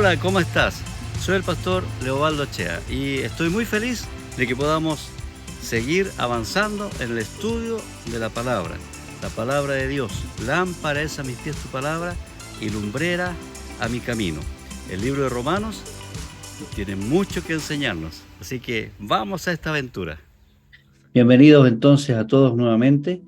Hola, ¿cómo estás? Soy el pastor Leobaldo Chea y estoy muy feliz de que podamos seguir avanzando en el estudio de la palabra de Dios. Lámpara es a mis pies tu palabra y lumbrera a mi camino. El libro de Romanos tiene mucho que enseñarnos, así que vamos a esta aventura. Bienvenidos entonces a todos nuevamente.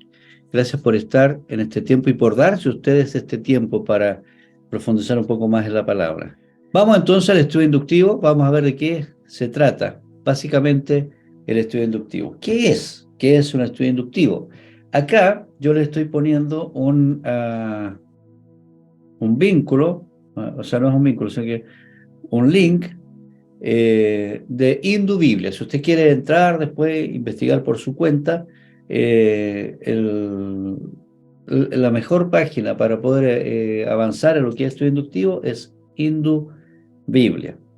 Gracias por estar en este tiempo y por darse ustedes este tiempo para profundizar un poco más en la palabra. Vamos entonces al estudio inductivo. Vamos a ver de qué se trata. Básicamente, el estudio inductivo. ¿Qué es? ¿Qué es un estudio inductivo? Acá yo le estoy poniendo un vínculo, o sea, no es un vínculo, sino que un link de Indubiblia. Si usted quiere entrar después, investigar por su cuenta, eh, el- la mejor página para poder avanzar en lo que es estudio inductivo es Indubiblia,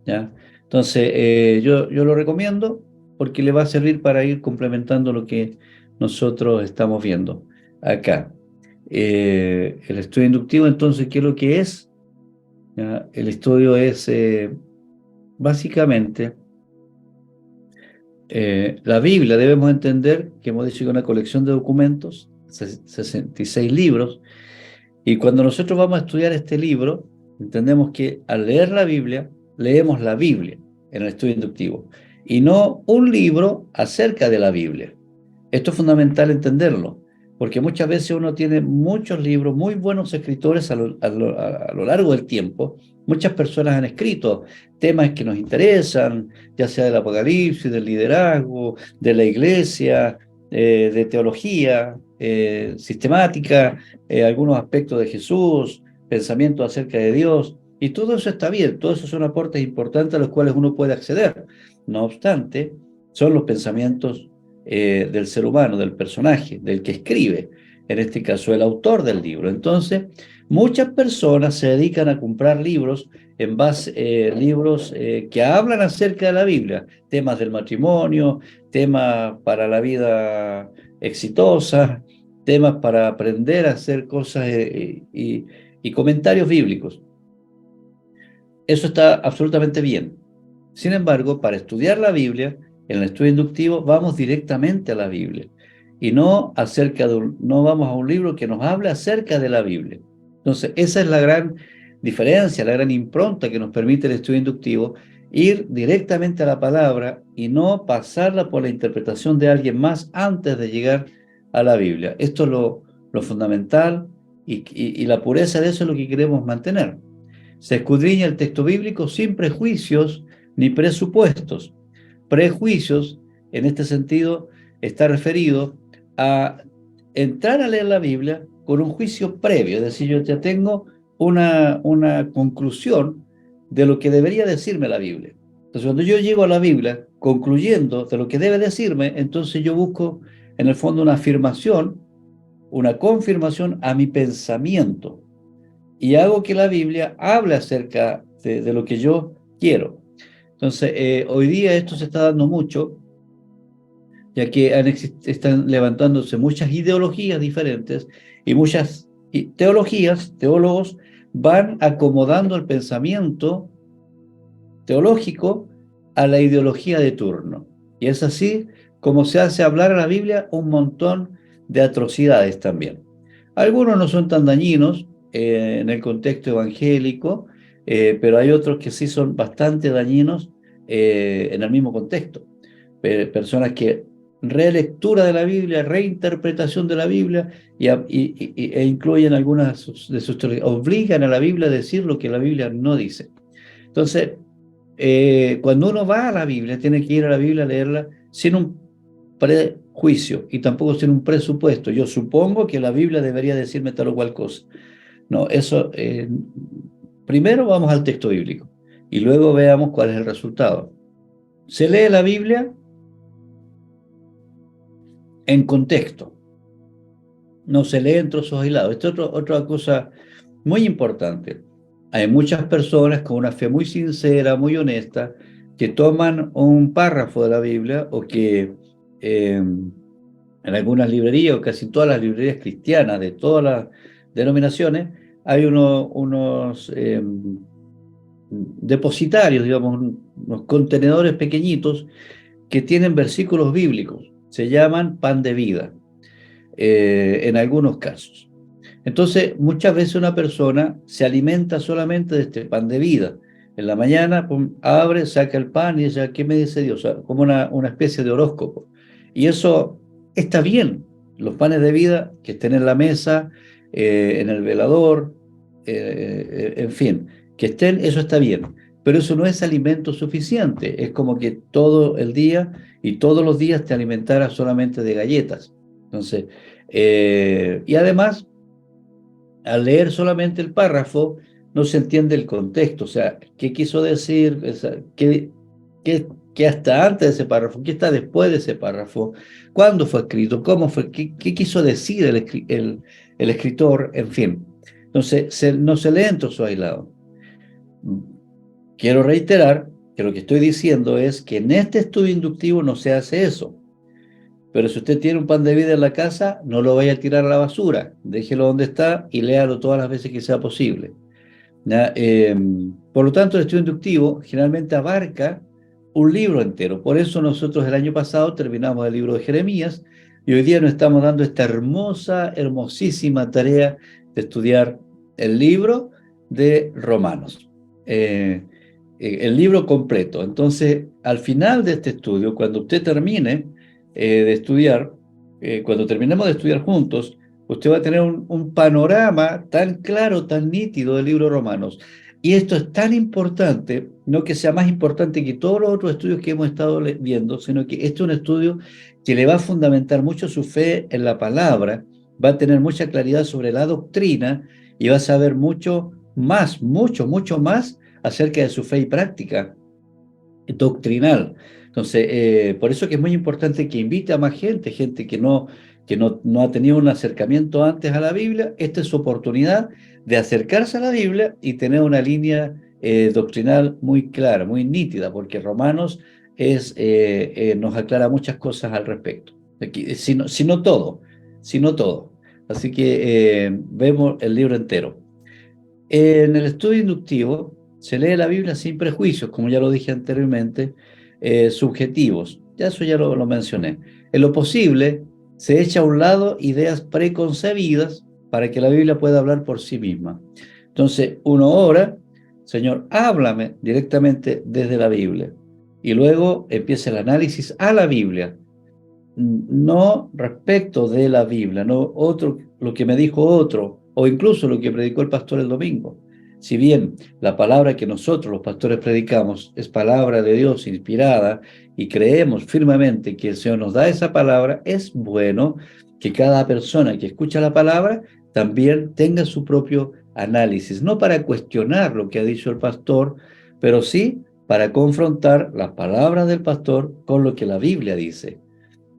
¿ya? Entonces, yo lo recomiendo porque le va a servir para ir complementando lo que nosotros estamos viendo acá. El estudio inductivo, entonces, ¿qué es lo que es? ¿Ya? El estudio es básicamente la Biblia. Debemos entender que hemos dicho que es una colección de documentos, 66 libros, y cuando nosotros vamos a estudiar este libro, entendemos que al leer la Biblia, leemos la Biblia en el estudio inductivo, y no un libro acerca de la Biblia. Esto es fundamental entenderlo, porque muchas veces uno tiene muchos libros, muy buenos escritores a lo largo del tiempo. Muchas personas han escrito temas que nos interesan, ya sea del Apocalipsis, del liderazgo, de la iglesia, de teología, sistemática, algunos aspectos de Jesús, pensamientos acerca de Dios, y todo eso está bien, todos esos son aportes importantes a los cuales uno puede acceder. No obstante, son los pensamientos del ser humano, del personaje, del que escribe, en este caso el autor del libro. Entonces, muchas personas se dedican a comprar libros en base, libros que hablan acerca de la Biblia, temas del matrimonio, temas para la vida exitosa, temas para aprender a hacer cosas y comentarios bíblicos. Eso está absolutamente bien. Sin embargo, para estudiar la Biblia, en el estudio inductivo, vamos directamente a la Biblia y no vamos a un libro que nos hable acerca de la Biblia. Entonces, esa es la gran diferencia, la gran impronta que nos permite el estudio inductivo, ir directamente a la palabra y no pasarla por la interpretación de alguien más antes de llegar a la Biblia. Esto es lo fundamental y la pureza de eso es lo que queremos mantener. Se escudriña el texto bíblico sin prejuicios ni presupuestos. Prejuicios, en este sentido, está referido a entrar a leer la Biblia con un juicio previo, es decir, yo ya tengo una conclusión de lo que debería decirme la Biblia. Entonces, cuando yo llego a la Biblia concluyendo de lo que debe decirme, entonces yo busco en el fondo una afirmación, una confirmación a mi pensamiento y hago que la Biblia hable acerca de lo que yo quiero. Entonces, hoy día esto se está dando mucho, ya que están levantándose muchas ideologías diferentes y muchas teologías, teólogos van acomodando el pensamiento teológico a la ideología de turno. Y es así como se hace hablar a la Biblia un montón de atrocidades también. Algunos no son tan dañinos en el contexto evangélico, pero hay otros que sí son bastante dañinos en el mismo contexto. Personas que relectura de la Biblia, reinterpretación de la Biblia e incluyen algunas de sus teorías, obligan a la Biblia a decir lo que la Biblia no dice. Entonces, cuando uno va a la Biblia, tiene que ir a la Biblia a leerla sin un prejuicio y tampoco sin un presupuesto. Yo supongo que la Biblia debería decirme tal o cual cosa. No, eso, primero vamos al texto bíblico y luego veamos cuál es el resultado. Se lee la Biblia en contexto, no se lee en trozos aislados. Esta es otra cosa muy importante. Hay muchas personas con una fe muy sincera, muy honesta, que toman un párrafo de la Biblia o que en algunas librerías o casi todas las librerías cristianas de todas las denominaciones hay unos depositarios, digamos, unos contenedores pequeñitos que tienen versículos bíblicos. Se llaman pan de vida, en algunos casos. Entonces, muchas veces una persona se alimenta solamente de este pan de vida. En la mañana, pum, abre, saca el pan y dice, ¿qué me dice Dios? O sea, como una especie de horóscopo. Y eso está bien. Los panes de vida que estén en la mesa, en el velador, en fin, que estén, eso está bien. Pero eso no es alimento suficiente. Es como que todo el día y todos los días te alimentaras solamente de galletas. Entonces, y además, al leer solamente el párrafo, no se entiende el contexto, o sea, qué quiso decir, o sea, qué hasta antes de ese párrafo, qué está después de ese párrafo, cuándo fue escrito, cómo fue, qué quiso decir el escritor, en fin. Entonces, no se lee en trozo aislado. Quiero reiterar que lo que estoy diciendo es que en este estudio inductivo no se hace eso. Pero si usted tiene un pan de vida en la casa, no lo vaya a tirar a la basura. Déjelo donde está y léalo todas las veces que sea posible. ¿Ya? Por lo tanto, el estudio inductivo generalmente abarca un libro entero. Por eso nosotros el año pasado terminamos el libro de Jeremías y hoy día nos estamos dando esta hermosa, hermosísima tarea de estudiar el libro de Romanos. El libro completo. Entonces, al final de este estudio, cuando usted termine de estudiar, cuando terminemos de estudiar juntos, usted va a tener un panorama tan claro, tan nítido del libro de Romanos. Y esto es tan importante, no que sea más importante que todos los otros estudios que hemos estado viendo, sino que este es un estudio que le va a fundamentar mucho su fe en la palabra, va a tener mucha claridad sobre la doctrina y va a saber mucho más, mucho más acerca de su fe y práctica doctrinal. Entonces, por eso que es muy importante que invite a más gente, gente que no ha tenido un acercamiento antes a la Biblia. Esta es su oportunidad de acercarse a la Biblia y tener una línea doctrinal muy clara, muy nítida, porque Romanos nos aclara muchas cosas al respecto. Aquí, si no todo, si no todo. Así que vemos el libro entero. En el estudio inductivo se lee la Biblia sin prejuicios, como ya lo dije anteriormente, subjetivos. Ya eso ya lo mencioné. En lo posible, se echa a un lado ideas preconcebidas para que la Biblia pueda hablar por sí misma. Entonces, uno ora, Señor, háblame directamente desde la Biblia. Y luego empieza el análisis a la Biblia, no respecto de la Biblia, no otro, lo que me dijo otro, o incluso lo que predicó el pastor el domingo. Si bien la palabra que nosotros los pastores predicamos es palabra de Dios inspirada y creemos firmemente que el Señor nos da esa palabra, es bueno que cada persona que escucha la palabra también tenga su propio análisis, no para cuestionar lo que ha dicho el pastor, pero sí para confrontar las palabras del pastor con lo que la Biblia dice.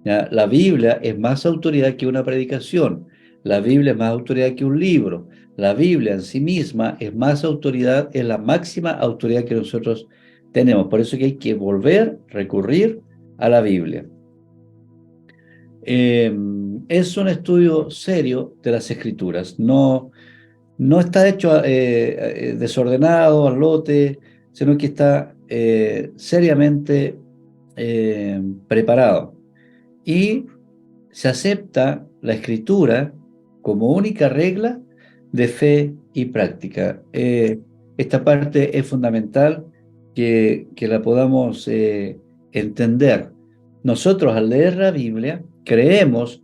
¿Ya? La Biblia es más autoridad que una predicación. La Biblia es más autoridad que un libro. La Biblia en sí misma es más autoridad, es la máxima autoridad que nosotros tenemos. Por eso que hay que recurrir a la Biblia. Es un estudio serio de las Escrituras. No está hecho desordenado, al lote, sino que está seriamente preparado. Y se acepta la escritura como única regla de fe y práctica. Esta parte es fundamental que la podamos entender. Nosotros al leer la Biblia creemos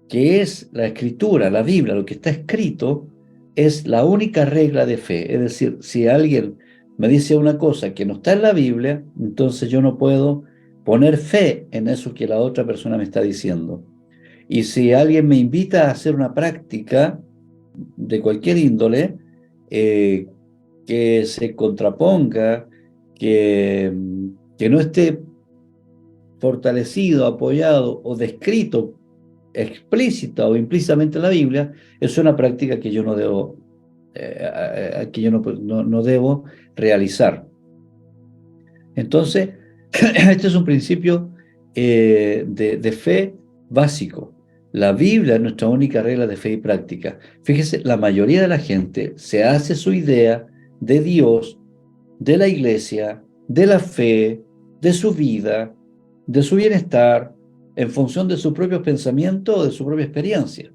que es la escritura, la Biblia, lo que está escrito, es la única regla de fe. Es decir, si alguien me dice una cosa que no está en la Biblia, entonces yo no puedo poner fe en eso que la otra persona me está diciendo. Y si alguien me invita a hacer una práctica de cualquier índole, que se contraponga, que no esté fortalecido, apoyado o descrito explícita o implícitamente en la Biblia, es una práctica que yo no debo, que yo no debo realizar. Entonces, este es un principio de fe básico. La Biblia es nuestra única regla de fe y práctica. Fíjese, la mayoría de la gente se hace su idea de Dios de la iglesia, de la fe, de su vida, de su bienestar, en función de su propio pensamiento o de su propia experiencia.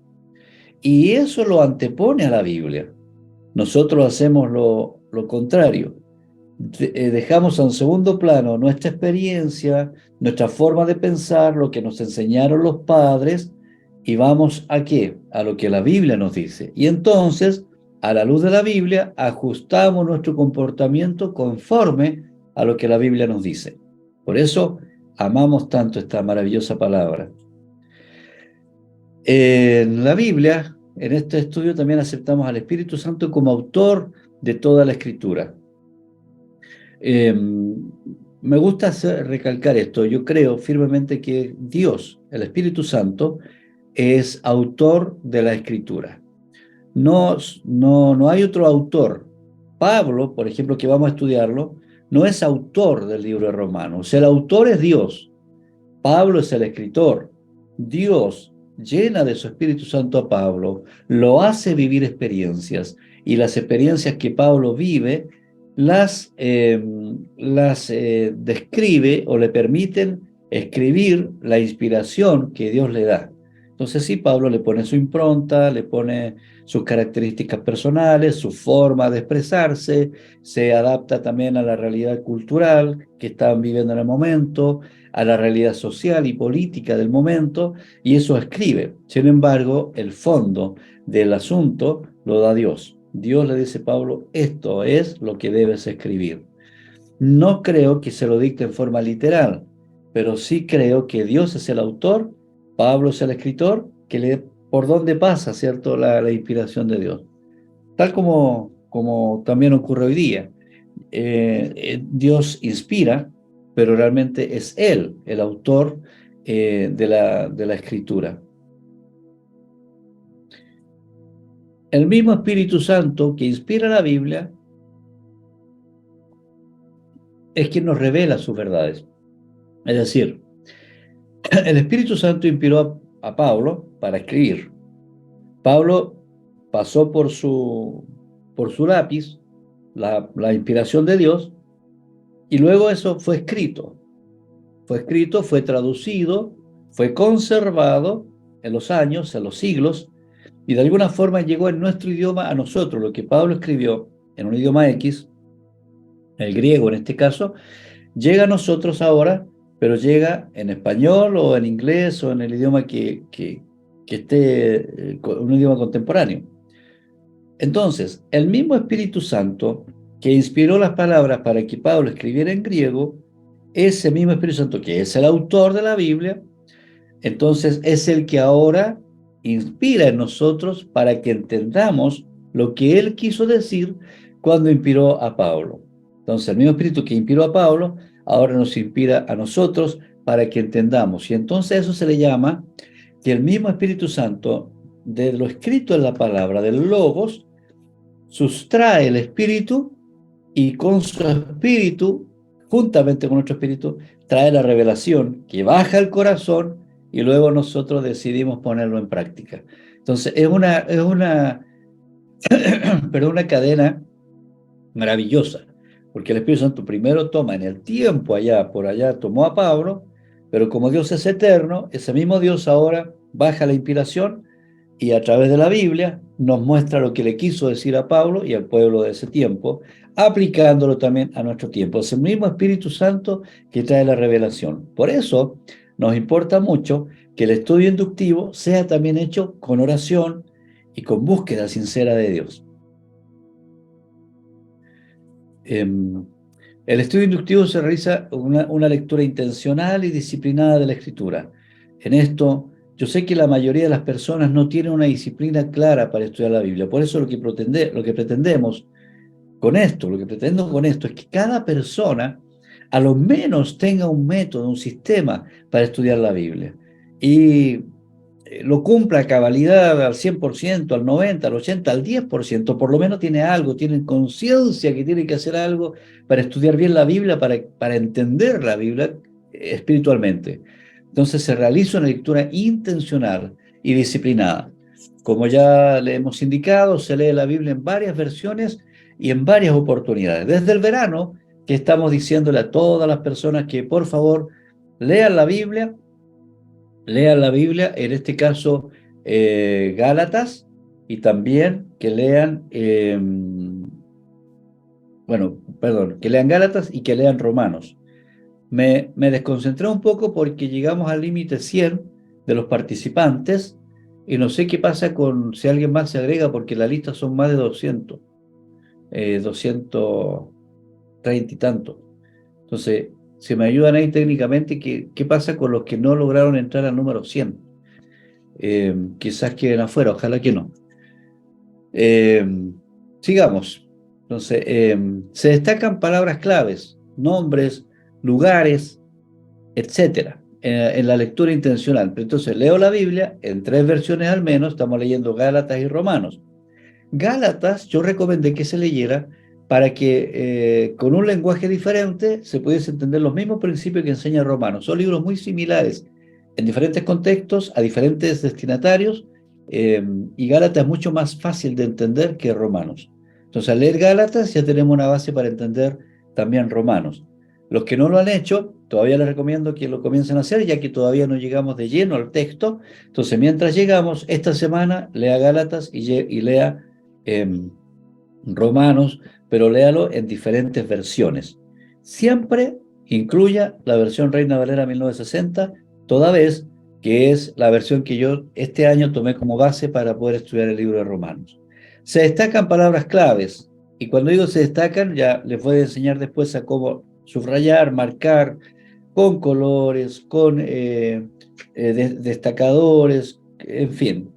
Y eso lo antepone a la Biblia. Nosotros hacemos lo contrario. Dejamos a un segundo plano nuestra experiencia, nuestra forma de pensar, lo que nos enseñaron los padres, y vamos ¿a qué? A lo que la Biblia nos dice. Y entonces, a la luz de la Biblia, ajustamos nuestro comportamiento conforme a lo que la Biblia nos dice. Por eso, amamos tanto esta maravillosa palabra. En la Biblia, en este estudio, también aceptamos al Espíritu Santo como autor de toda la Escritura. Me gusta recalcar esto. Yo creo firmemente que Dios, el Espíritu Santo, es autor de la Escritura. No hay otro autor. Pablo, por ejemplo, que vamos a estudiarlo, no es autor del libro de Romanos. O sea, el autor es Dios. Pablo es el escritor. Dios llena de su Espíritu Santo a Pablo, lo hace vivir experiencias, y las experiencias que Pablo vive las describe o le permiten escribir la inspiración que Dios le da. Entonces sí, Pablo le pone su impronta, le pone sus características personales, su forma de expresarse, se adapta también a la realidad cultural que estaban viviendo en el momento, a la realidad social y política del momento, y eso escribe. Sin embargo, el fondo del asunto lo da Dios. Dios le dice a Pablo, esto es lo que debes escribir. No creo que se lo dicte en forma literal, pero sí creo que Dios es el autor, Pablo es el escritor, por dónde pasa, ¿cierto?, la inspiración de Dios. Tal como también ocurre hoy día. Dios inspira, pero realmente es Él el autor de la Escritura. El mismo Espíritu Santo que inspira la Biblia es quien nos revela sus verdades. Es decir, el Espíritu Santo inspiró a Pablo para escribir. Pablo pasó por su lápiz la inspiración de Dios, y luego eso fue escrito, fue traducido, fue conservado en los años, en los siglos, y de alguna forma llegó en nuestro idioma a nosotros. Lo que Pablo escribió en un idioma X, el griego en este caso, llega a nosotros ahora, pero llega en español o en inglés o en el idioma que esté, un idioma contemporáneo. Entonces, el mismo Espíritu Santo que inspiró las palabras para que Pablo escribiera en griego, ese mismo Espíritu Santo que es el autor de la Biblia, entonces es el que ahora inspira en nosotros para que entendamos lo que él quiso decir cuando inspiró a Pablo. Entonces, el mismo Espíritu que inspiró a Pablo, ahora nos inspira a nosotros para que entendamos. Y entonces eso se le llama que el mismo Espíritu Santo, de lo escrito en la palabra, del Logos, sustrae el Espíritu, y con su Espíritu, juntamente con nuestro Espíritu, trae la revelación que baja al corazón, y luego nosotros decidimos ponerlo en práctica. Entonces, es una cadena maravillosa, porque el Espíritu Santo primero toma en el tiempo por allá tomó a Pablo, pero como Dios es eterno, ese mismo Dios ahora baja la inspiración y a través de la Biblia nos muestra lo que le quiso decir a Pablo y al pueblo de ese tiempo, aplicándolo también a nuestro tiempo. Es el mismo Espíritu Santo que trae la revelación. Por eso nos importa mucho que el estudio inductivo sea también hecho con oración y con búsqueda sincera de Dios. El estudio inductivo se realiza una lectura intencional y disciplinada de la Escritura. En esto, yo sé que la mayoría de las personas no tienen una disciplina clara para estudiar la Biblia. Por eso lo que pretendemos con esto, lo que pretendo con esto es que cada persona a lo menos tenga un método, un sistema para estudiar la Biblia. Y lo cumpla a cabalidad al 100%, al 90%, al 80%, al 10%, por lo menos tiene algo, tiene conciencia que tiene que hacer algo para estudiar bien la Biblia, para entender la Biblia espiritualmente. Entonces se realiza una lectura intencional y disciplinada. Como ya le hemos indicado, se lee la Biblia en varias versiones y en varias oportunidades. Desde el verano, que estamos diciéndole a todas las personas que por favor lean la Biblia, en este caso Gálatas, y también que lean, que lean Gálatas y que lean Romanos. Me desconcentré un poco porque llegamos al límite 100 de los participantes y no sé qué pasa con si alguien más se agrega porque la lista son más de 200, 230 y tanto. Entonces, si me ayudan ahí técnicamente, ¿qué pasa con los que no lograron entrar al número 100? Quizás queden afuera, ojalá que no. Sigamos. Entonces, se destacan palabras claves, nombres, lugares, etcétera, en la lectura intencional. Entonces, leo la Biblia en 3 versiones al menos, estamos leyendo Gálatas y Romanos. Gálatas yo recomendé que se leyera para que con un lenguaje diferente se pudiese entender los mismos principios que enseña Romanos. Son libros muy similares en diferentes contextos, a diferentes destinatarios, y Gálatas es mucho más fácil de entender que Romanos. Entonces, al leer Gálatas ya tenemos una base para entender también Romanos. Los que no lo han hecho, todavía les recomiendo que lo comiencen a hacer, ya que todavía no llegamos de lleno al texto. Entonces, mientras llegamos, esta semana, lea Gálatas y lea Romanos, pero léalo en diferentes versiones. Siempre incluya la versión Reina Valera 1960, toda vez que es la versión que yo este año tomé como base para poder estudiar el libro de Romanos. Se destacan palabras claves, y cuando digo se destacan, ya les voy a enseñar después a cómo subrayar, marcar, con colores, con destacadores, en fin,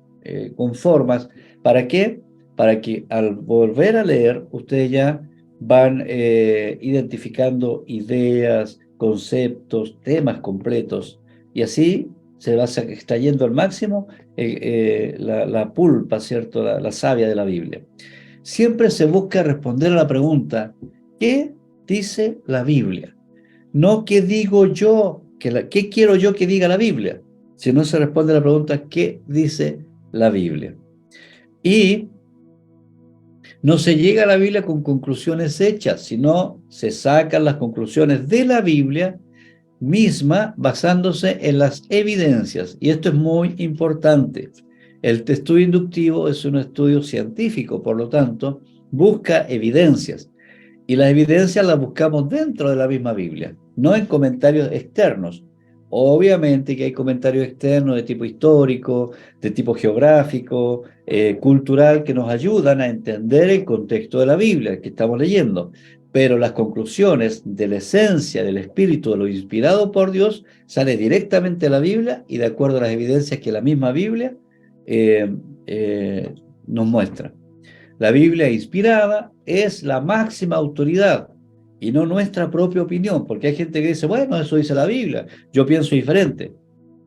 con formas. ¿Para qué? Para que al volver a leer, ustedes ya van identificando ideas, conceptos, temas completos, y así se va extrayendo al máximo la pulpa, ¿cierto? La savia de la Biblia. Siempre se busca responder a la pregunta, ¿qué dice la Biblia? No qué digo yo, qué quiero yo que diga la Biblia, sino se responde a la pregunta, ¿qué dice la Biblia? Y no se llega a la Biblia con conclusiones hechas, sino se sacan las conclusiones de la Biblia misma basándose en las evidencias. Y esto es muy importante. El estudio inductivo es un estudio científico, por lo tanto, busca evidencias. Y las evidencias las buscamos dentro de la misma Biblia, no en comentarios externos. Obviamente que hay comentarios externos de tipo histórico, de tipo geográfico, cultural, que nos ayudan a entender el contexto de la Biblia que estamos leyendo. Pero las conclusiones de la esencia del espíritu de lo inspirado por Dios sale directamente de la Biblia y de acuerdo a las evidencias que la misma Biblia nos muestra. La Biblia inspirada es la máxima autoridad y no nuestra propia opinión, porque hay gente que dice, bueno, eso dice la Biblia, yo pienso diferente.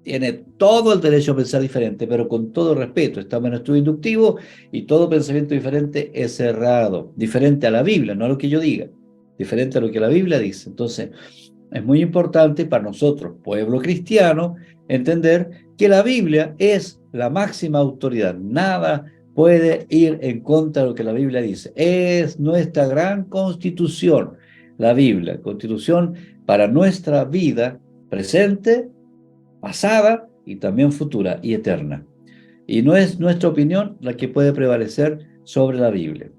Tiene todo el derecho a pensar diferente, pero con todo respeto, estamos en estudio inductivo y todo pensamiento diferente es errado, diferente a la Biblia, no a lo que yo diga, diferente a lo que la Biblia dice. Entonces, es muy importante para nosotros, pueblo cristiano, entender que la Biblia es la máxima autoridad. Nada puede ir en contra de lo que la Biblia dice. Es nuestra gran constitución, la Biblia, constitución para nuestra vida presente, pasada y también futura y eterna. Y no es nuestra opinión la que puede prevalecer sobre la Biblia.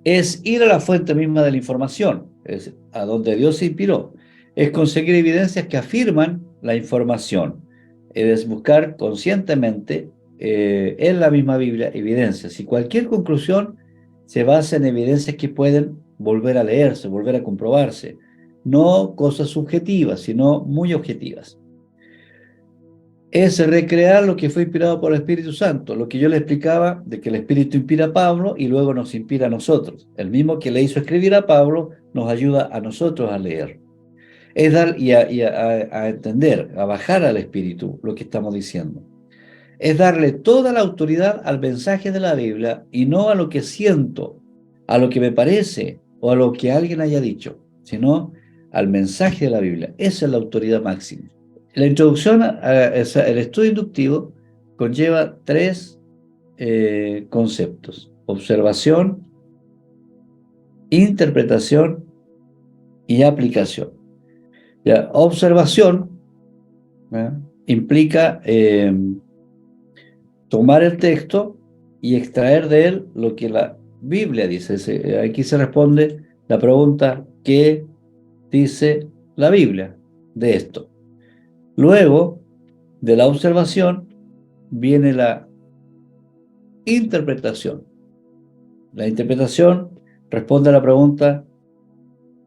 Es ir a la fuente misma de la información, es a donde Dios se inspiró. Es conseguir evidencias que afirman la información. Es buscar conscientemente en la misma Biblia evidencias. Y cualquier conclusión se basa en evidencias que pueden volver a leerse, volver a comprobarse. No cosas subjetivas, sino muy objetivas. Es recrear lo que fue inspirado por el Espíritu Santo, lo que yo le explicaba de que el Espíritu inspira a Pablo y luego nos inspira a nosotros. El mismo que le hizo escribir a Pablo nos ayuda a nosotros a leer. Es dar a entender, a bajar al Espíritu lo que estamos diciendo. Es darle toda la autoridad al mensaje de la Biblia y no a lo que siento, a lo que me parece o a lo que alguien haya dicho, sino al mensaje de la Biblia. Esa es la autoridad máxima. La introducción al estudio inductivo conlleva 3 conceptos: observación, interpretación y aplicación. Ya, observación, ¿ya?, implica tomar el texto y extraer de él lo que la Biblia dice. Aquí se responde la pregunta: ¿qué dice la Biblia de esto? Luego de la observación viene la interpretación. La interpretación responde a la pregunta: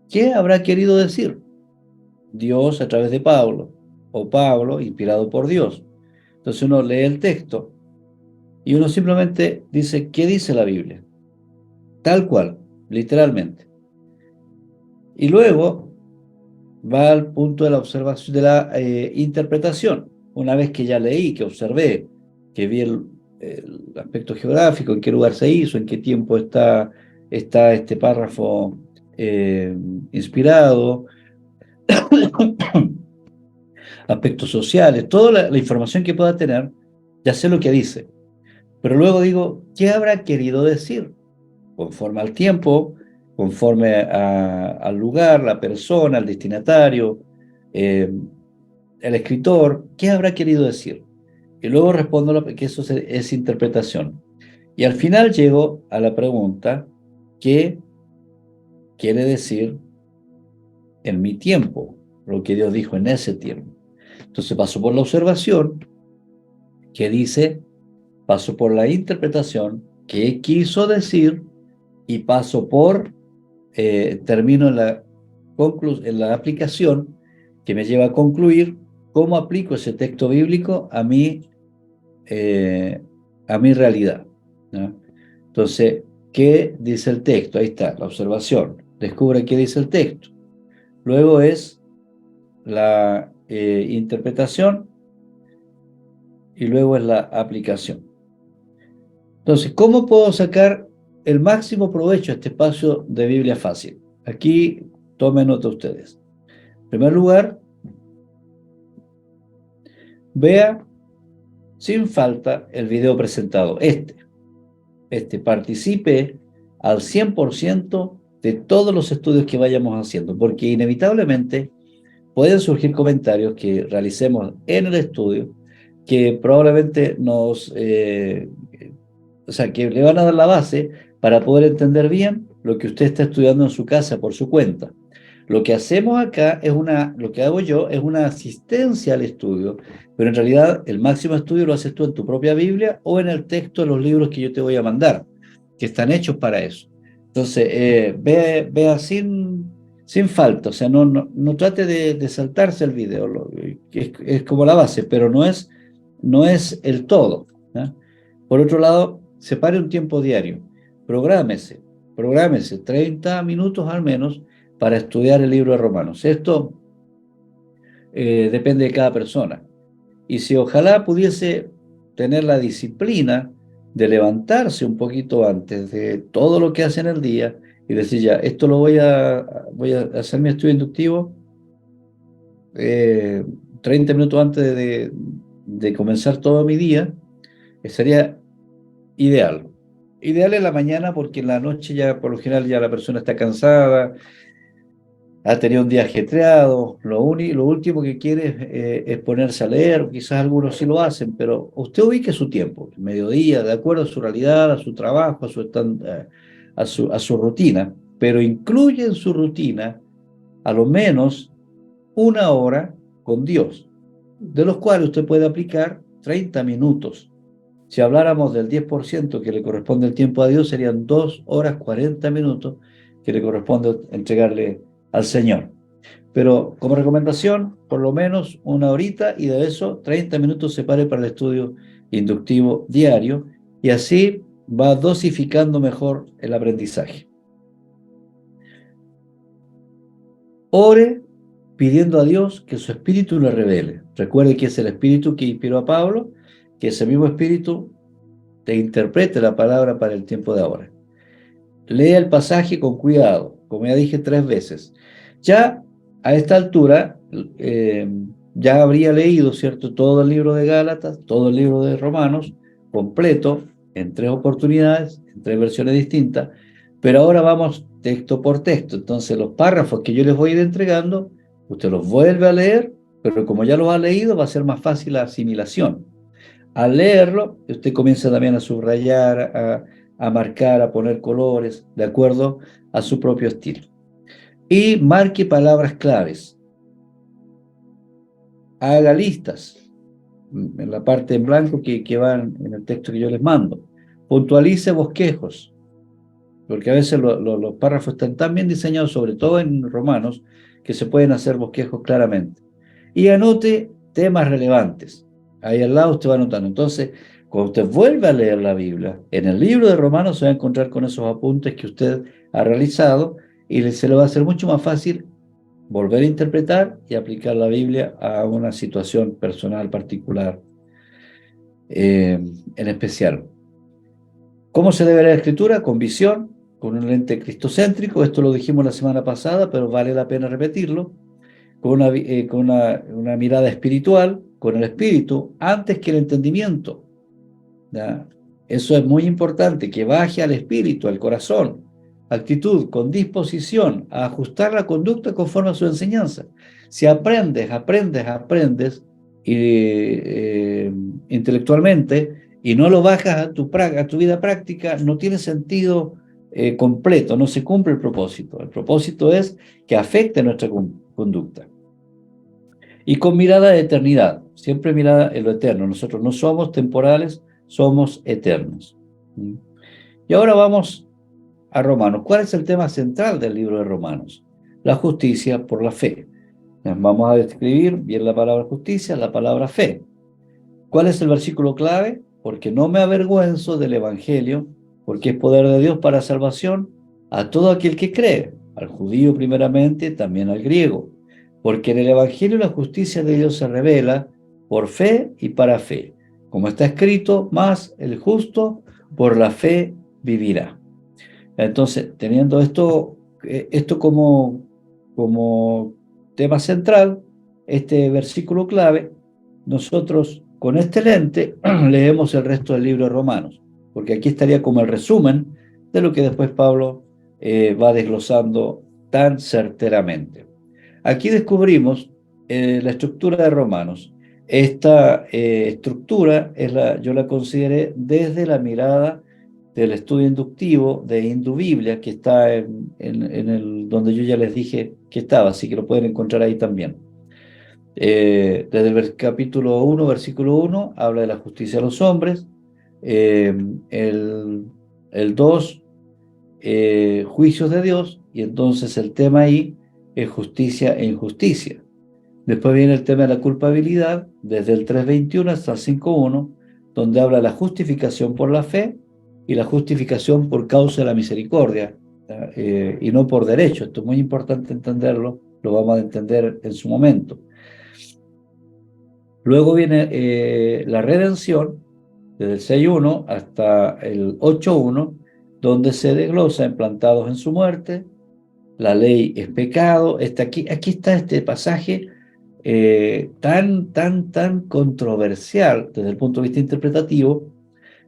¿qué habrá querido decir Dios a través de Pablo? O Pablo inspirado por Dios. Entonces uno lee el texto y uno simplemente dice: ¿qué dice la Biblia? Tal cual, literalmente. Y luego va al punto de la observación, de la interpretación. Una vez que ya leí, que observé, que vi el aspecto geográfico, en qué lugar se hizo, en qué tiempo está este párrafo inspirado, aspectos sociales, toda la información que pueda tener, ya sé lo que dice. Pero luego digo: ¿qué habrá querido decir? Conforme al tiempo, conforme al lugar, la persona, el destinatario, el escritor, ¿qué habrá querido decir? Y luego respondo que eso es interpretación. Y al final llego a la pregunta: ¿qué quiere decir en mi tiempo? Lo que Dios dijo en ese tiempo. Entonces paso por la observación, ¿qué dice? Paso por la interpretación, ¿qué quiso decir? Y paso por, termino en la aplicación, que me lleva a concluir cómo aplico ese texto bíblico a mi realidad, ¿no? Entonces, ¿qué dice el texto? Ahí está, la observación. Descubre qué dice el texto. Luego es la interpretación y luego es la aplicación. Entonces, ¿cómo puedo sacar el máximo provecho a este espacio de Biblia Fácil? Aquí tomen nota ustedes. En primer lugar, vea sin falta el video presentado. Participe al 100% de todos los estudios que vayamos haciendo, porque inevitablemente pueden surgir comentarios que realicemos en el estudio que probablemente que le van a dar la base para poder entender bien lo que usted está estudiando en su casa por su cuenta. Lo que hacemos acá lo que hago yo es una asistencia al estudio, pero en realidad el máximo estudio lo haces tú en tu propia Biblia o en el texto de los libros que yo te voy a mandar, que están hechos para eso. Entonces, vea sin falta, o sea, no trate de saltarse el video, es como la base, pero no es el todo, ¿no? Por otro lado, separe un tiempo diario, prográmese 30 minutos al menos para estudiar el libro de Romanos. Esto depende de cada persona. Y si ojalá pudiese tener la disciplina de levantarse un poquito antes de todo lo que hace en el día y decir: ya, esto voy a hacer mi estudio inductivo 30 minutos antes de comenzar todo mi día, sería ideal. Ideal en la mañana, porque en la noche ya por lo general ya la persona está cansada, ha tenido un día ajetreado, lo último que quiere es ponerse a leer. Quizás algunos sí lo hacen, pero usted ubique su tiempo, mediodía, de acuerdo a su realidad, a su trabajo, a su rutina, pero incluye en su rutina a lo menos una hora con Dios, de los cuales usted puede aplicar 30 minutos. Si habláramos del 10% que le corresponde el tiempo a Dios, serían 2 horas 40 minutos que le corresponde entregarle al Señor. Pero como recomendación, por lo menos una horita, y de eso 30 minutos separe para el estudio inductivo diario, y así va dosificando mejor el aprendizaje. Ore pidiendo a Dios que su espíritu le revele. Recuerde que es el espíritu que inspiró a Pablo, que ese mismo espíritu te interprete la palabra para el tiempo de ahora. Lea el pasaje con cuidado, como ya dije 3 veces. Ya a esta altura, ya habría leído, ¿cierto?, todo el libro de Gálatas, todo el libro de Romanos, completo, en 3 oportunidades, en 3 versiones distintas, pero ahora vamos texto por texto. Entonces los párrafos que yo les voy a ir entregando, usted los vuelve a leer, pero como ya los ha leído, va a ser más fácil la asimilación. Al leerlo, usted comienza también a subrayar, a marcar, a poner colores, de acuerdo a su propio estilo. Y marque palabras claves. Haga listas en la parte en blanco que van en el texto que yo les mando. Puntualice bosquejos, porque a veces los párrafos están tan bien diseñados, sobre todo en Romanos, que se pueden hacer bosquejos claramente. Y anote temas relevantes. Ahí al lado usted va anotando. Entonces, cuando usted vuelve a leer la Biblia, en el libro de Romanos se va a encontrar con esos apuntes que usted ha realizado y se le va a hacer mucho más fácil volver a interpretar y aplicar la Biblia a una situación personal particular en especial. ¿Cómo se debe leer la Escritura? Con visión, con un lente cristocéntrico. Esto lo dijimos la semana pasada, pero vale la pena repetirlo. Con una mirada espiritual, con el espíritu, antes que el entendimiento. ¿Ya? Eso es muy importante, que baje al espíritu, al corazón. Actitud, con disposición a ajustar la conducta conforme a su enseñanza. Si aprendes intelectualmente y no lo bajas a tu vida práctica, no tiene sentido completo, no se cumple el propósito. El propósito es que afecte nuestra conducta. Y con mirada de eternidad, siempre mirada en lo eterno. Nosotros no somos temporales, somos eternos. Y ahora vamos a Romanos. ¿Cuál es el tema central del libro de Romanos? La justicia por la fe. Vamos a describir bien la palabra justicia, la palabra fe. ¿Cuál es el versículo clave? Porque no me avergüenzo del Evangelio, porque es poder de Dios para salvación a todo aquel que cree, al judío primeramente, también al griego. Porque en el Evangelio la justicia de Dios se revela por fe y para fe. Como está escrito, más el justo por la fe vivirá. Entonces, teniendo esto como tema central, este versículo clave, nosotros con este lente leemos el resto del libro de Romanos, porque aquí estaría como el resumen de lo que después Pablo va desglosando tan certeramente. Aquí descubrimos la estructura de Romanos. Esta estructura yo la consideré desde la mirada del estudio inductivo de Indubiblia, que está donde yo ya les dije que estaba, así que lo pueden encontrar ahí también. Desde el capítulo 1, versículo 1, habla de la justicia de los hombres. El 2, juicios de Dios, y entonces el tema ahí es justicia e injusticia. Después viene el tema de la culpabilidad, desde el 3:21 hasta el 5:1, donde habla de la justificación por la fe y la justificación por causa de la misericordia, y no por derecho. Esto es muy importante entenderlo, lo vamos a entender en su momento. Luego viene la redención, desde el 6:1 hasta el 8:1, donde se desglosa implantados en su muerte, la ley es pecado. Aquí está este pasaje tan controversial desde el punto de vista interpretativo,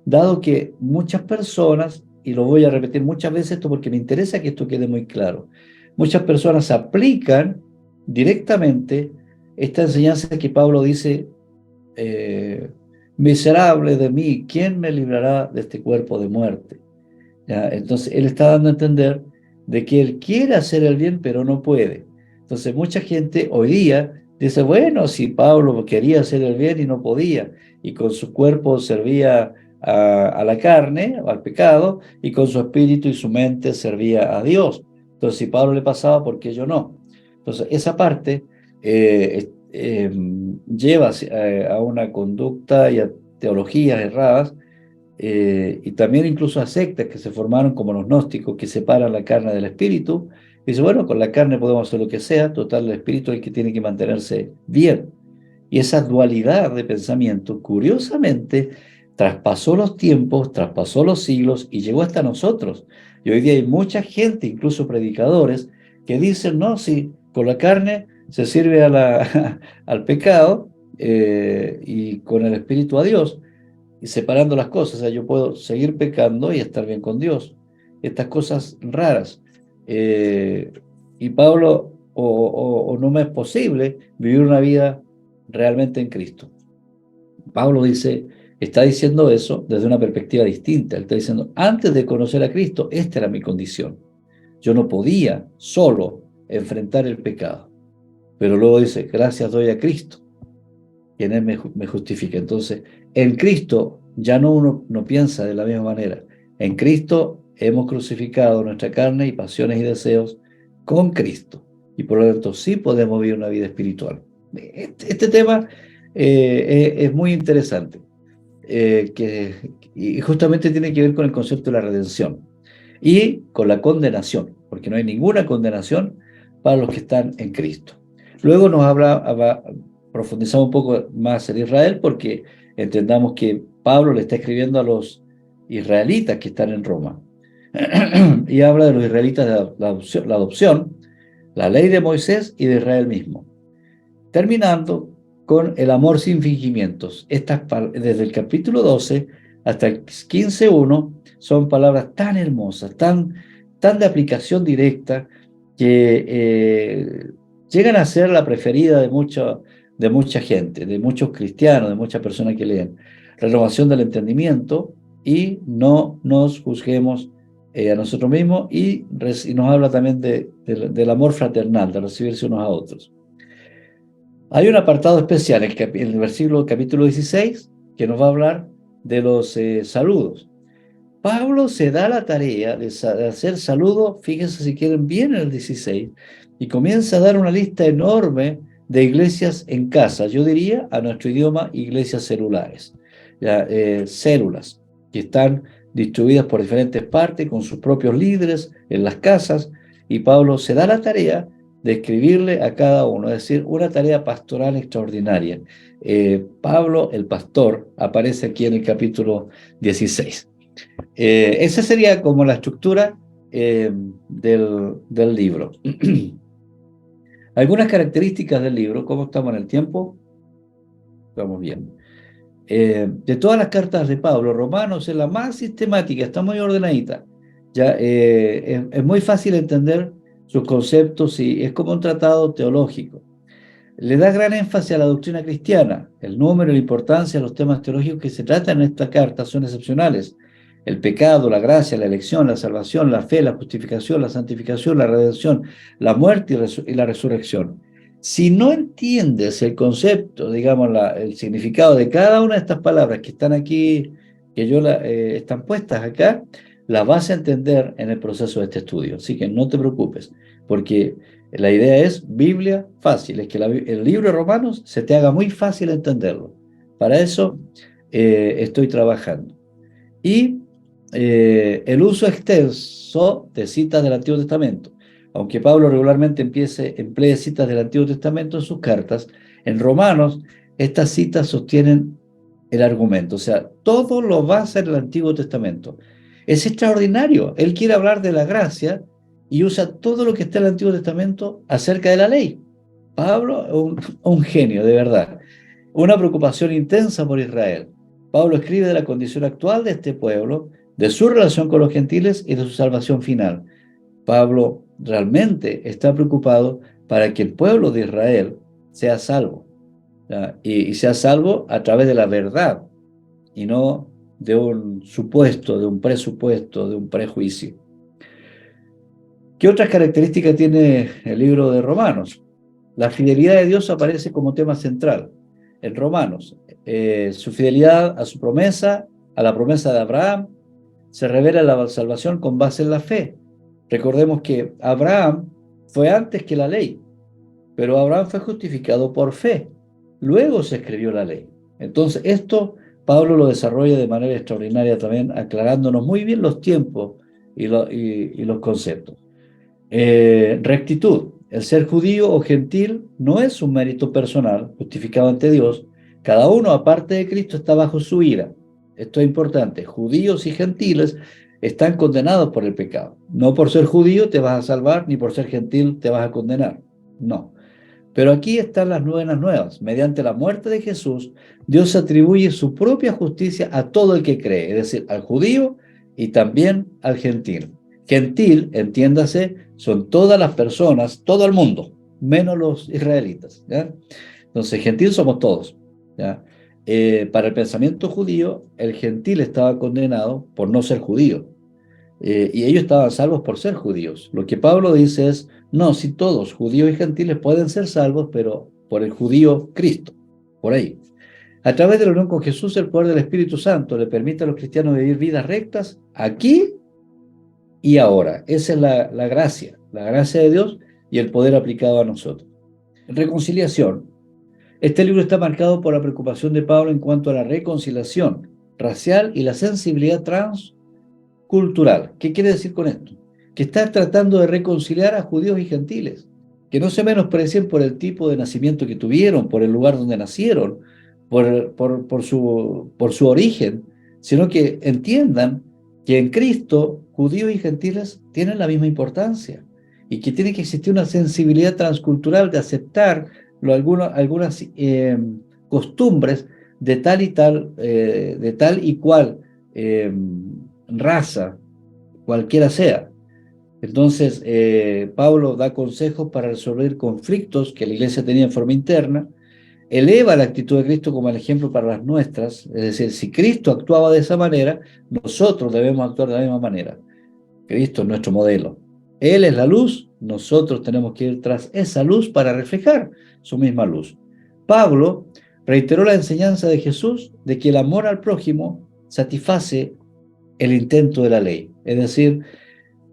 dado que muchas personas, y lo voy a repetir muchas veces esto porque me interesa que esto quede muy claro, muchas personas aplican directamente esta enseñanza que Pablo dice, miserable de mí, ¿quién me librará de este cuerpo de muerte? ¿Ya? Entonces él está dando a entender de que él quiere hacer el bien pero no puede. Entonces mucha gente hoy día dice, bueno, si Pablo quería hacer el bien y no podía, y con su cuerpo servía a la carne, al pecado, y con su espíritu y su mente servía a Dios. Entonces si Pablo le pasaba, ¿por qué yo no? Entonces esa parte lleva a una conducta y a teologías erradas, y también incluso a sectas que se formaron como los gnósticos, que separan la carne del espíritu. Y dice, bueno, con la carne podemos hacer lo que sea, total, el espíritu es el que tiene que mantenerse bien. Y esa dualidad de pensamiento, curiosamente, traspasó los tiempos, traspasó los siglos y llegó hasta nosotros. Y hoy día hay mucha gente, incluso predicadores, que dicen, no, sí, con la carne se sirve al pecado, y con el espíritu a Dios, y separando las cosas. O sea, yo puedo seguir pecando y estar bien con Dios. Estas cosas raras. y Pablo, o no me es posible vivir una vida realmente en Cristo. Pablo está diciendo eso desde una perspectiva distinta. Él está diciendo, antes de conocer a Cristo, esta era mi condición. Yo no podía solo enfrentar el pecado. Pero luego dice, gracias doy a Cristo, quien Él me justifica. Entonces, en Cristo ya uno no piensa de la misma manera. En Cristo hemos crucificado nuestra carne y pasiones y deseos con Cristo. Y por lo tanto, sí podemos vivir una vida espiritual. Este tema es muy interesante. Y justamente tiene que ver con el concepto de la redención y con la condenación, porque no hay ninguna condenación para los que están en Cristo. Luego profundizamos un poco más en Israel, porque entendamos que Pablo le está escribiendo a los israelitas que están en Roma y habla de los israelitas de la adopción, la ley de Moisés y de Israel mismo, terminando con el amor sin fingimientos. Desde el capítulo 12 hasta el 15:1 son palabras tan hermosas, tan de aplicación directa, que llegan a ser la preferida de mucha gente, de muchos cristianos, de muchas personas que leen. Renovación del entendimiento, y no nos juzguemos a nosotros mismos, y nos habla también del amor fraternal, de recibirse unos a otros. Hay un apartado especial en el capítulo 16 que nos va a hablar de los saludos. Pablo se da la tarea de hacer saludos, fíjense si quieren bien en el 16, y comienza a dar una lista enorme de iglesias en casa. Yo diría, a nuestro idioma, iglesias celulares, células, que están distribuidas por diferentes partes con sus propios líderes en las casas, y Pablo se da la tarea de escribirle a cada uno, es decir, una tarea pastoral extraordinaria. Pablo, el pastor, aparece aquí en el capítulo 16. Esa sería como la estructura del libro. Algunas características del libro. ¿Cómo estamos en el tiempo? Estamos bien. De todas las cartas de Pablo, Romanos es la más sistemática, está muy ordenadita. Es muy fácil entender sus conceptos, y es como un tratado teológico. Le da gran énfasis a la doctrina cristiana. El número y la importancia de los temas teológicos que se tratan en esta carta son excepcionales. El pecado, la gracia, la elección, la salvación, la fe, la justificación, la santificación, la redención, la muerte y la resurrección. Si no entiendes el concepto, digamos, el significado de cada una de estas palabras que están aquí, que están puestas acá, las vas a entender en el proceso de este estudio. Así que no te preocupes, porque la idea es Biblia fácil, es que el libro de Romanos se te haga muy fácil entenderlo. Para eso estoy trabajando. Y el uso extenso de citas del Antiguo Testamento. Aunque Pablo regularmente emplee citas del Antiguo Testamento en sus cartas, en Romanos estas citas sostienen el argumento. O sea, todo lo basa en el Antiguo Testamento. Es extraordinario. Él quiere hablar de la gracia y usa todo lo que está en el Antiguo Testamento acerca de la ley. Pablo es un genio, de verdad. Una preocupación intensa por Israel. Pablo escribe de la condición actual de este pueblo, de su relación con los gentiles y de su salvación final. Pablo realmente está preocupado para que el pueblo de Israel sea salvo, y sea salvo a través de la verdad, y no de un supuesto, de un presupuesto, de un prejuicio. ¿Qué otras características tiene el libro de Romanos? La fidelidad de Dios aparece como tema central en Romanos. Su fidelidad a su promesa, a la promesa de Abraham, se revela la salvación con base en la fe. Recordemos que Abraham fue antes que la ley, pero Abraham fue justificado por fe. Luego se escribió la ley. Entonces, esto Pablo lo desarrolla de manera extraordinaria también, aclarándonos muy bien los tiempos y los conceptos. Rectitud. El ser judío o gentil no es un mérito personal justificado ante Dios. Cada uno, aparte de Cristo, está bajo su ira. Esto es importante. Judíos y gentiles están condenados por el pecado. No por ser judío te vas a salvar, ni por ser gentil te vas a condenar. No. Pero aquí están las buenas nuevas. Mediante la muerte de Jesús, Dios atribuye su propia justicia a todo el que cree, es decir, al judío y también al gentil. Gentil, entiéndase, son todas las personas, todo el mundo, menos los israelitas, ¿ya? Entonces, gentil somos todos, ¿ya? Para el pensamiento judío, el gentil estaba condenado por no ser judío, y ellos estaban salvos por ser judíos. Lo que Pablo dice es, no, si todos, judíos y gentiles, pueden ser salvos, pero por el judío Cristo, por ahí. A través de la unión con Jesús, el poder del Espíritu Santo le permite a los cristianos vivir vidas rectas aquí y ahora. Esa es la gracia de Dios y el poder aplicado a nosotros. Reconciliación. Este libro está marcado por la preocupación de Pablo en cuanto a la reconciliación racial y la sensibilidad transcultural. ¿Qué quiere decir con esto? Que está tratando de reconciliar a judíos y gentiles, que no se menosprecien por el tipo de nacimiento que tuvieron, por el lugar donde nacieron, por su origen, sino que entiendan que en Cristo judíos y gentiles tienen la misma importancia y que tiene que existir una sensibilidad transcultural de aceptar algunas costumbres de tal y cual raza, cualquiera sea. Entonces, Pablo da consejos para resolver conflictos que la iglesia tenía en forma interna, eleva la actitud de Cristo como el ejemplo para las nuestras, es decir, si Cristo actuaba de esa manera, nosotros debemos actuar de la misma manera. Cristo es nuestro modelo. Él es la luz, nosotros tenemos que ir tras esa luz para reflejar su misma luz. Pablo reiteró la enseñanza de Jesús de que el amor al prójimo satisface el intento de la ley. Es decir,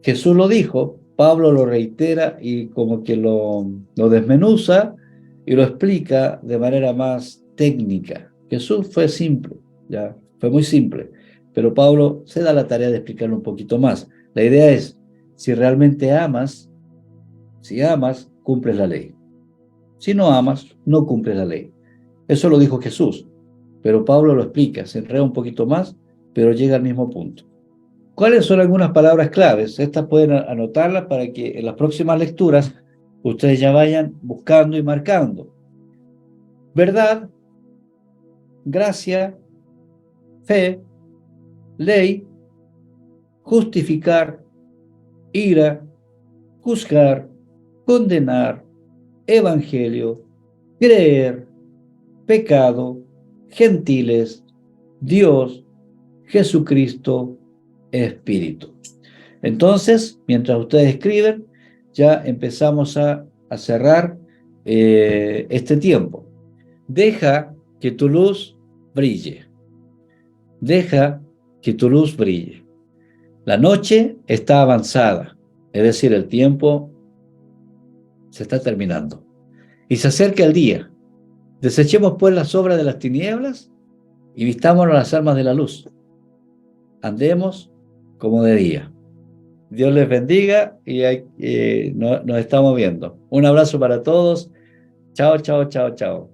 Jesús lo dijo, Pablo lo reitera y como que lo desmenuza y lo explica de manera más técnica. Jesús fue simple, ya, fue muy simple, pero Pablo se da la tarea de explicarlo un poquito más. La idea es, si realmente amas, si amas, cumples la ley. Si no amas, no cumples la ley. Eso lo dijo Jesús, pero Pablo lo explica, se enreda un poquito más, pero llega al mismo punto. ¿Cuáles son algunas palabras claves? Estas pueden anotarlas para que en las próximas lecturas ustedes ya vayan buscando y marcando. Verdad, gracia, fe, ley, justificar, ira, juzgar, condenar, evangelio, creer, pecado, gentiles, Dios, Jesucristo, Espíritu. Entonces, mientras ustedes escriben, ya empezamos a cerrar este tiempo. Deja que tu luz brille. Deja que tu luz brille. La noche está avanzada, es decir, el tiempo se está terminando. Y se acerca el día. Desechemos pues las obras de las tinieblas y vistámonos las armas de la luz. Andemos como de día. Dios les bendiga y nos estamos viendo. Un abrazo para todos. Chao, chao, chao, chao.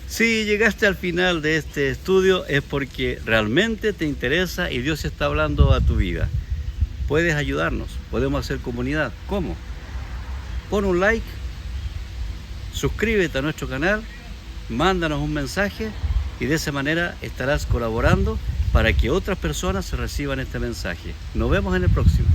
Si llegaste al final de este estudio es porque realmente te interesa y Dios está hablando a tu vida. Puedes ayudarnos, podemos hacer comunidad. ¿Cómo? Pon un like, suscríbete a nuestro canal, mándanos un mensaje y de esa manera estarás colaborando para que otras personas reciban este mensaje. Nos vemos en el próximo.